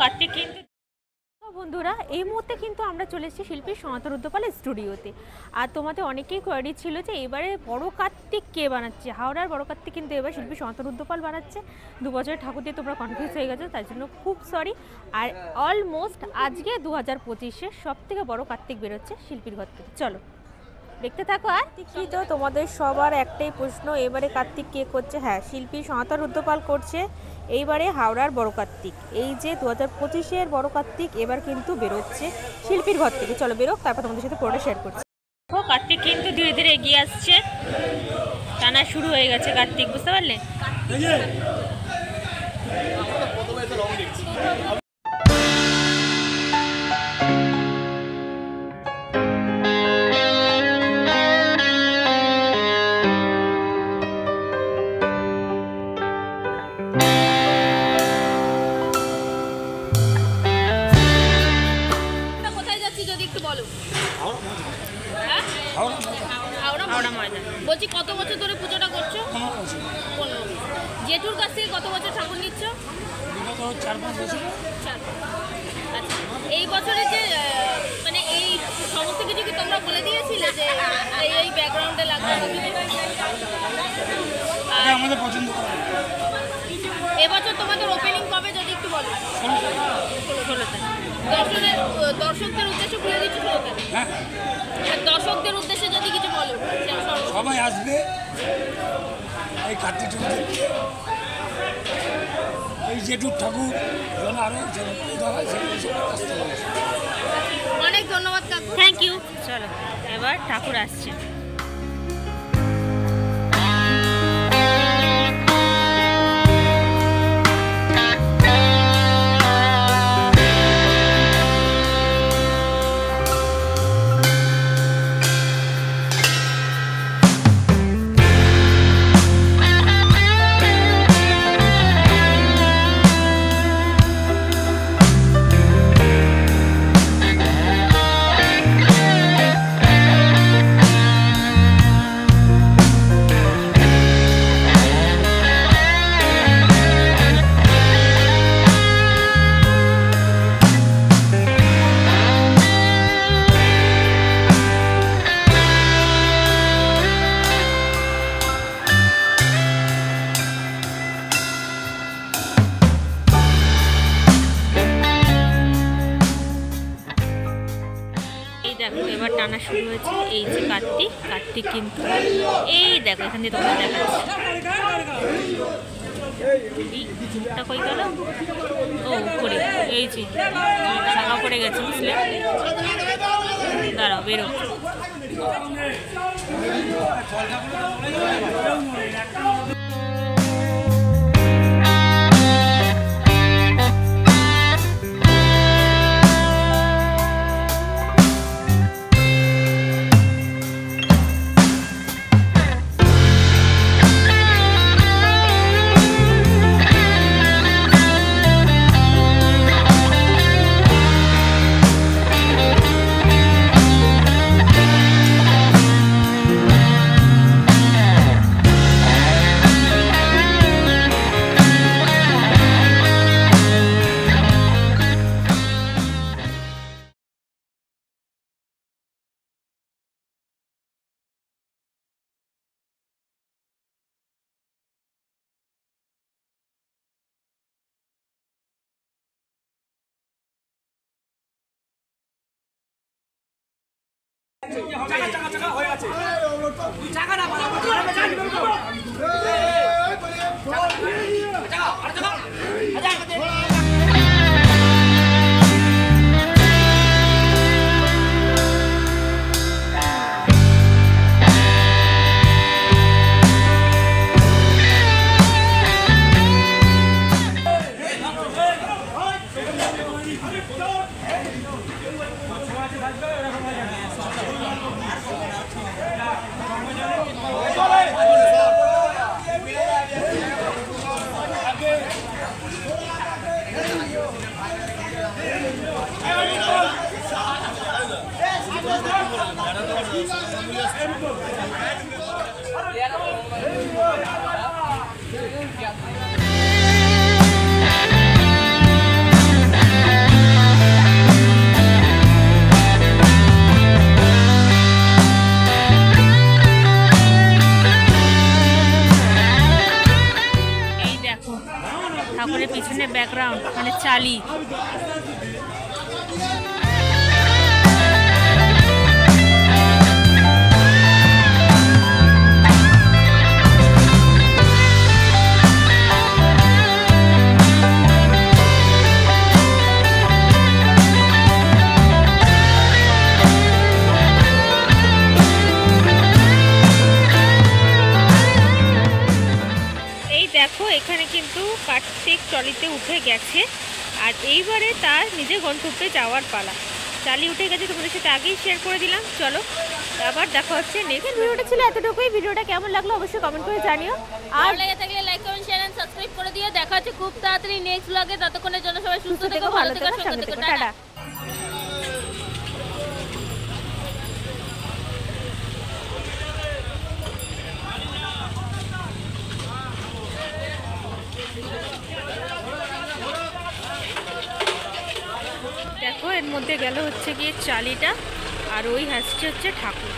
কার্তিক কিন্তু বন্ধুরা এই মুহূর্তে কিন্তু আমরা চলে এসেছি শিল্পী সনাতন রুদ্রপাল স্টুডিওতে। আর তোমাদের অনেকেই কোয়ারি ছিল যে এবারে বড় কার্তিক কে বানাচ্ছে। হাওড়ার বড় কার্তিক কিন্তু এবার শিল্পী সনাতন রুদ্রপাল বানাচ্ছে। 2 বছরের ঠাকুর দিয়ে তোমরা কনফিউজ হয়ে গেছো, তার জন্য খুব সরি। আর অলমোস্ট আজকে 2025-এর সব থেকে বড় কার্তিক বেরোচ্ছে শিল্পীর ঘর থেকে। চলো দেখতে থাকো। আর কি তো তোমাদের সবার একটাই প্রশ্ন, এবারে কার্তিক কে করছে? হ্যাঁ, শিল্পী সনাতন রুদ্রপাল করছে এইবারে হাওড়ার বড় কার্তিক। এই যে 2025-এর বড় কার্তিক এবার কিন্তু বেরোচ্ছে শিল্পীর ঘর থেকে। চলো বেরোক, তারপর তোমাদের সাথে পুরোটা শেয়ার করছি। কার্তিক কিন্তু ধীরে ধীরে এগিয়ে আসছে, টানা শুরু হয়ে গেছে কার্তিক, বুঝতে পারলে? বলছি কত বছর ধরে পুজোটা করছো? 15 বছর। জেঠুর কাছ থেকে কত বছর ঠাকুর নিচ্ছ? 4-5 বছর। আচ্ছা, এই বছরে যে মানে এই সমস্ত কিছু কি তোমরা বলে দিয়েছিলে যে এই ব্যাকগ্রাউন্ডে লাগবে? আমাদের পছন্দ করে। এবছর তোমাদের ওপেনিং কবে যদি একটু বলো? 16তে। দর্শকদের উদ্দেশ্যে খুলে দিচ্ছ 16তে? হ্যাঁ। দর্শকদের উদ্দেশ্যে যদি কিছু বলো। সবাই আসবে এই কার্তিক ঠাকুর দেখতে। এই জেঠুর ঠাকুর যেন আরো অনেক ধন্যবাদ কাকু, থ্যাংক ইউ। চলো এবার ঠাকুর আসছে। দেখো এবার টানা শুরু হয়েছে। এই যে কার্তিক, কার্তিক কিন্তু এই দেখো এখান দিয়ে তোমরা দেখাচ্ছি কই গেল। ও করে এই যে শাখা পড়ে গেছে, বুঝলে? দাঁড়াও বেরো। মানে চালি। দেখো এখানে কিন্তু কার্তিক ট্রলিতে উঠে গেছে আর এইবারে তার নিজের গন্তব্যে যাওয়ার পালা। চালি উঠে গেছে, তোমাদের সাথে আগেই শেয়ার করে দিলাম। চলো আবার দেখা হচ্ছে নেক্সট। ভিডিওটা ছিল এতটুকুই। ভিডিওটা কেমন লাগলো অবশ্যই কমেন্ট করে জানিও। আর ভালো লেগে থাকলে like comment share and subscribe করে দিও। দেখা হচ্ছে খুব তাড়াতাড়ি নেক্সট ব্লগে। ততক্ষণের জন্য সবাই সুস্থ থেকো, ভালো থেকো, সঙ্গে থেকো। টাটা। দেখো এর মধ্যে গেল হচ্ছে গিয়ে চালিটা আর ওই হাসছে হচ্ছে ঠাকুর।